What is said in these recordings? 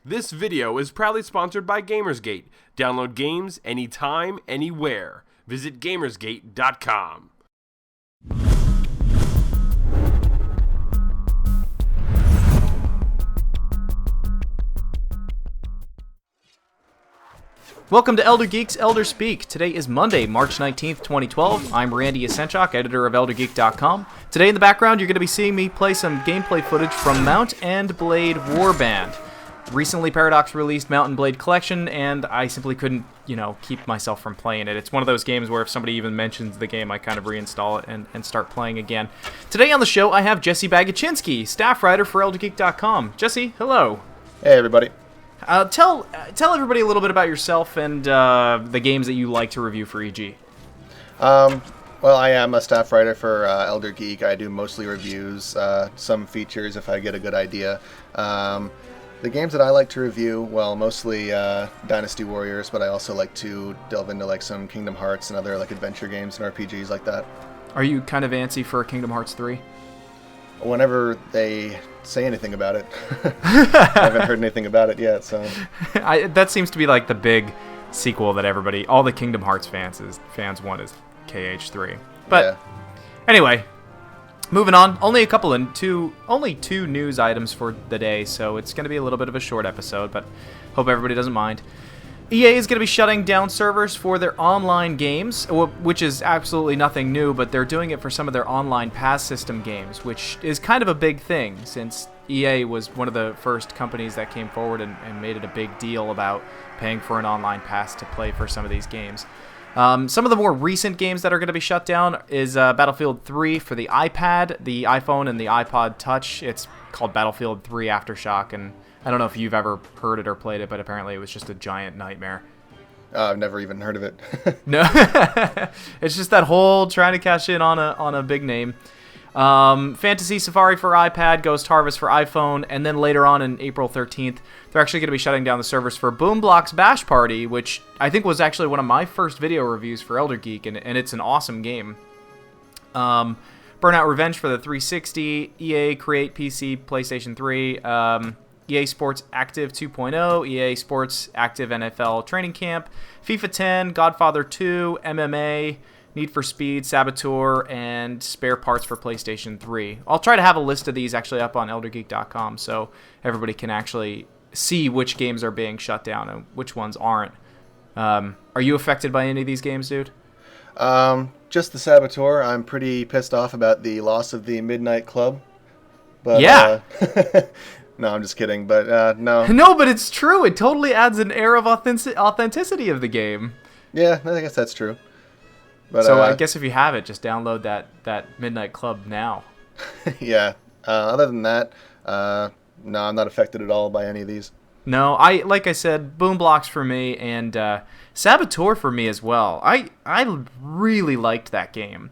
This video is proudly sponsored by Gamersgate. Download games anytime, anywhere. Visit Gamersgate.com. Welcome to Elder Geeks Elder Speak. Today is Monday, March 19th, 2012. I'm Randy Yasenchak, editor of ElderGeek.com. Today in the background, you're going to be seeing me play some gameplay footage from Mount and Blade Warband. Recently, Paradox released Mount and Blade Collection, and I simply couldn't, keep myself from playing it. It's one of those games where if somebody even mentions the game, I kind of reinstall it and start playing again. Today on the show, I have Jesse Bagachinsky, staff writer for ElderGeek.com. Jesse, hello. Hey, everybody. Tell everybody a little bit about yourself and the games that you like to review for EG. Well, I am a staff writer for Elder Geek. I do mostly reviews, some features if I get a good idea. The games that I like to review, well, mostly Dynasty Warriors, but I also like to delve into some Kingdom Hearts and other adventure games and RPGs like that. Are you kind of antsy for Kingdom Hearts 3? Whenever they say anything about it. I haven't heard anything about it yet, so... that seems to be the big sequel that all the Kingdom Hearts fans want is KH3. But Anyway, moving on. Only two news items for the day, so it's going to be a little bit of a short episode, but hope everybody doesn't mind. EA is going to be shutting down servers for their online games, which is absolutely nothing new, but they're doing it for some of their online pass system games, which is kind of a big thing since EA was one of the first companies that came forward and made it a big deal about paying for an online pass to play for some of these games. Some of the more recent games that are going to be shut down is Battlefield 3 for the iPad, the iPhone, and the iPod Touch. It's called Battlefield 3 Aftershock, and I don't know if you've ever heard it or played it, but apparently it was just a giant nightmare. I've never even heard of it. No, it's just that whole trying to cash in on a big name. Fantasy Safari for iPad, Ghost Harvest for iPhone, and then later on in April 13th, they're actually going to be shutting down the servers for Boomblocks Bash Party, which I think was actually one of my first video reviews for Elder Geek, and it's an awesome game. Burnout Revenge for the 360, EA Create PC, PlayStation 3, EA Sports Active 2.0, EA Sports Active NFL Training Camp, FIFA 10, Godfather 2, MMA, Need for Speed, Saboteur, and spare parts for PlayStation 3. I'll try to have a list of these actually up on ElderGeek.com so everybody can actually see which games are being shut down and which ones aren't. Are you affected by any of these games, dude? Just the Saboteur. I'm pretty pissed off about the loss of the Midnight Club. But, yeah. No, I'm just kidding, but no. No, but it's true. It totally adds an air of authenticity of the game. Yeah, I guess that's true. But, so I guess if you have it, just download that Midnight Club now. Yeah. Other than that, no, I'm not affected at all by any of these. No, like I said, Boomblocks for me and Saboteur for me as well. I really liked that game.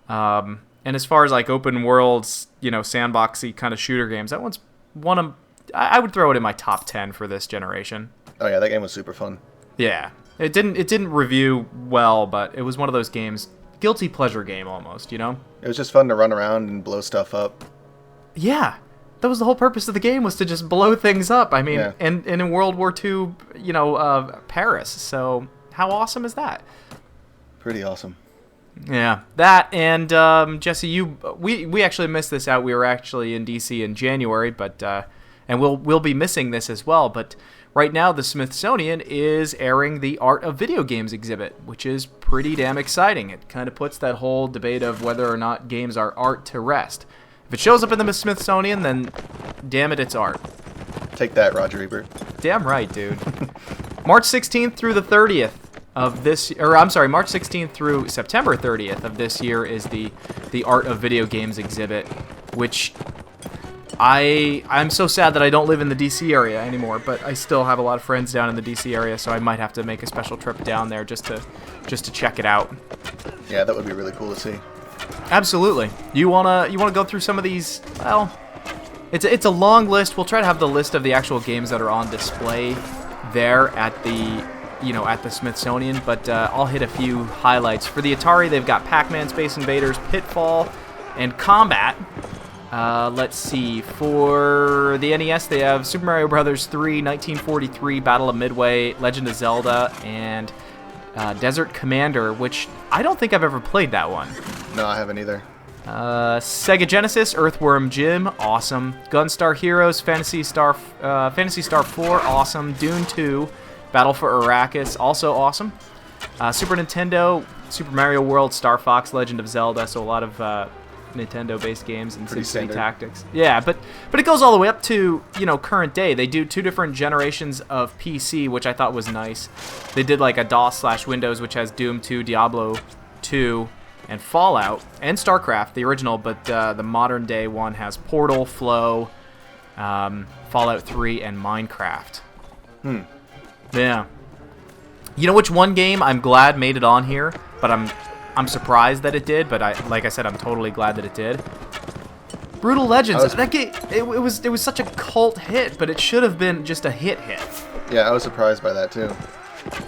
And as far as open worlds, sandboxy kind of shooter games, that one's one of I would throw it in my top 10 for this generation. Oh yeah, that game was super fun. Yeah. It didn't review well, but it was one of those games, guilty pleasure game almost, It was just fun to run around and blow stuff up. Yeah. That was the whole purpose of the game, was to just blow things up. I mean, yeah. and in World War II, Paris. So how awesome is that? Pretty awesome. Yeah, that and Jesse, we actually missed this out. We were actually in DC in January, but and we'll be missing this as well. But right now, the Smithsonian is airing the Art of Video Games exhibit, which is pretty damn exciting. It kind of puts that whole debate of whether or not games are art to rest. If it shows up in the Smithsonian, then damn it, it's art. Take that, Roger Ebert. Damn right, dude. March 16th through the 30th of this, March 16th through September 30th of this year is the Art of Video Games exhibit, which I'm so sad that I don't live in the DC area anymore, but I still have a lot of friends down in the DC area, so I might have to make a special trip down there just to check it out. Yeah, that would be really cool to see. Absolutely. You wanna go through some of these? Well, it's a long list. We'll try to have the list of the actual games that are on display there at the Smithsonian, but I'll hit a few highlights. For the Atari, they've got Pac-Man, Space Invaders, Pitfall, and Combat. Let's see. For the NES, they have Super Mario Bros. 3, 1943, Battle of Midway, Legend of Zelda, and Desert Commander, which I don't think I've ever played that one. No, I haven't either. Sega Genesis, Earthworm Jim, awesome. Gunstar Heroes, Phantasy Star 4, awesome. Dune 2, Battle for Arrakis, also awesome. Super Nintendo, Super Mario World, Star Fox, Legend of Zelda, so a lot of Nintendo-based games and SimCity Tactics. Yeah, but it goes all the way up to, current day. They do 2 different generations of PC, which I thought was nice. They did like a DOS/Windows, which has Doom 2, Diablo 2, and Fallout, and StarCraft, the original, but the modern day one has Portal, Flow, Fallout 3, and Minecraft. Yeah. You know which one game I'm glad made it on here, but I'm surprised that it did, but like I said, I'm totally glad that it did. Brutal Legends. That game, it was such a cult hit, but it should have been just a hit. Yeah, I was surprised by that too.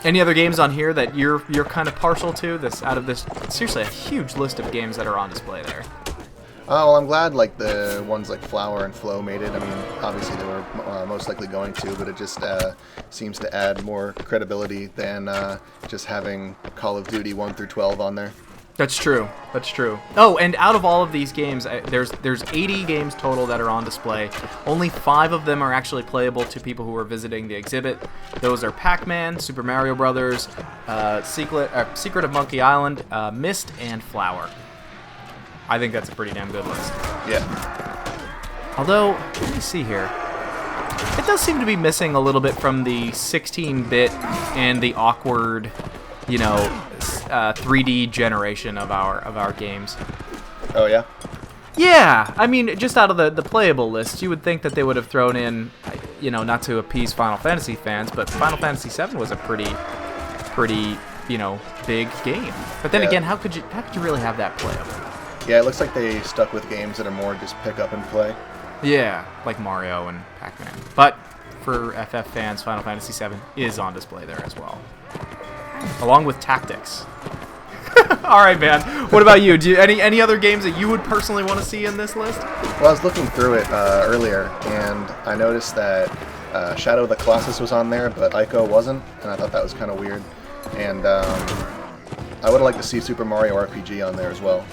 Any other games on here that you're kind of partial to? Out of this, seriously, a huge list of games that are on display there. Well, I'm glad like the ones like Flower and Flow made it. I mean, obviously they were most likely going to, but it just seems to add more credibility than just having Call of Duty 1 through 12 on there. That's true. Oh, and out of all of these games, there's 80 games total that are on display. Only 5 of them are actually playable to people who are visiting the exhibit. Those are Pac-Man, Super Mario Brothers, Secret of Monkey Island, Myst, and Flower. I think that's a pretty damn good list. Yeah. Although, let me see here. It does seem to be missing a little bit from the 16-bit and the awkward, 3D generation of our games. Oh, yeah? Yeah, I mean, just out of the playable list, you would think that they would have thrown in, not to appease Final Fantasy fans, but Final Fantasy VII was a pretty, big game. But then again, how could you really have that playable? Yeah, it looks like they stuck with games that are more just pick up and play. Yeah, like Mario and Pac-Man. But for FF fans, Final Fantasy VII is on display there as well, along with Tactics. All right, man. What about you? Do any other games that you would personally want to see in this list? Well, I was looking through it earlier, and I noticed that Shadow of the Colossus was on there, but Ico wasn't, and I thought that was kind of weird. And I would like to see Super Mario RPG on there as well.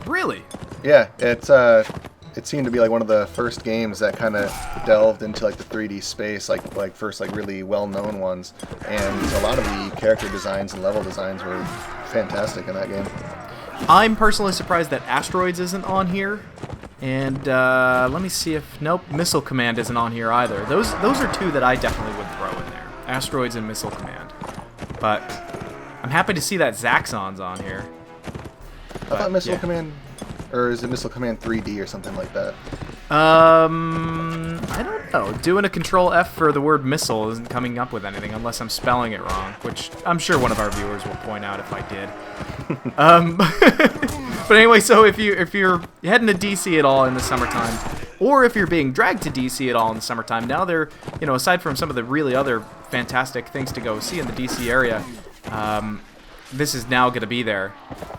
Really? Yeah, it seemed to be like one of the first games that kind of delved into like the 3D space, like first like really well-known ones, and a lot of the character designs and level designs were fantastic in that game. I'm personally surprised that Asteroids isn't on here, and let me see if Missile Command isn't on here either. Those are 2 that I definitely would throw in there, Asteroids and Missile Command. But I'm happy to see that Zaxxon's on here. I thought Missile Command, or is it Missile Command 3D or something like that? I don't know. Doing a Control F for the word missile isn't coming up with anything unless I'm spelling it wrong, which I'm sure one of our viewers will point out if I did. But anyway, so if you're heading to DC at all in the summertime, or if you're being dragged to DC at all in the summertime, now they're, aside from some of the really other fantastic things to go see in the DC area, this is now going to be there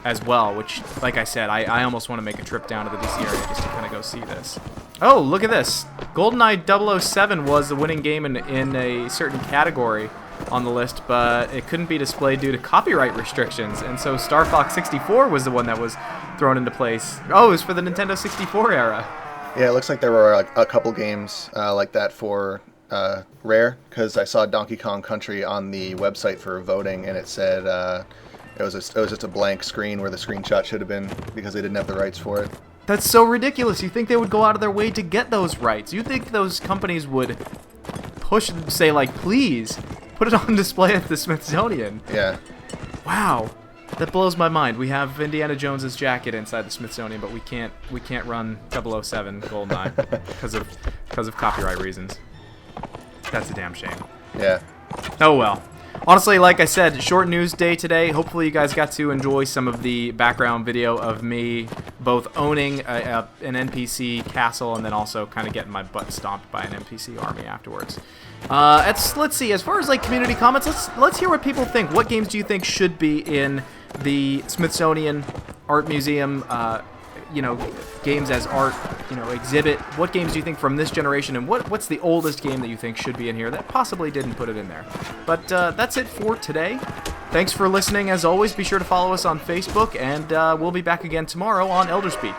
as well, which, like I said, I almost want to make a trip down to the DC area just to kind of go see this. Oh, look at this. GoldenEye 007 was the winning game in a certain category on the list, but it couldn't be displayed due to copyright restrictions, and so Star Fox 64 was the one that was thrown into place. Oh, it was for the Nintendo 64 era. Yeah, it looks like there were a couple games like that for Rare, because I saw Donkey Kong Country on the website for voting, and it said it was just a blank screen where the screenshot should have been because they didn't have the rights for it. That's so ridiculous. You think they would go out of their way to get those rights? You think those companies would push and say, like, please put it on display at the Smithsonian? Yeah. Wow. That blows my mind. We have Indiana Jones's jacket inside the Smithsonian, but we can't run 007 GoldenEye because of copyright reasons. That's a damn shame. Yeah. Oh well. Honestly, like I said, short news day today. Hopefully you guys got to enjoy some of the background video of me both owning an NPC castle and then also kind of getting my butt stomped by an NPC army afterwards. Let's see. As far as like community comments, let's hear what people think. What games do you think should be in the Smithsonian Art Museum games as art, exhibit. What games do you think from this generation, and what's the oldest game that you think should be in here that possibly didn't put it in there? But that's it for today. Thanks for listening. As always, be sure to follow us on Facebook, and we'll be back again tomorrow on Elder Speak.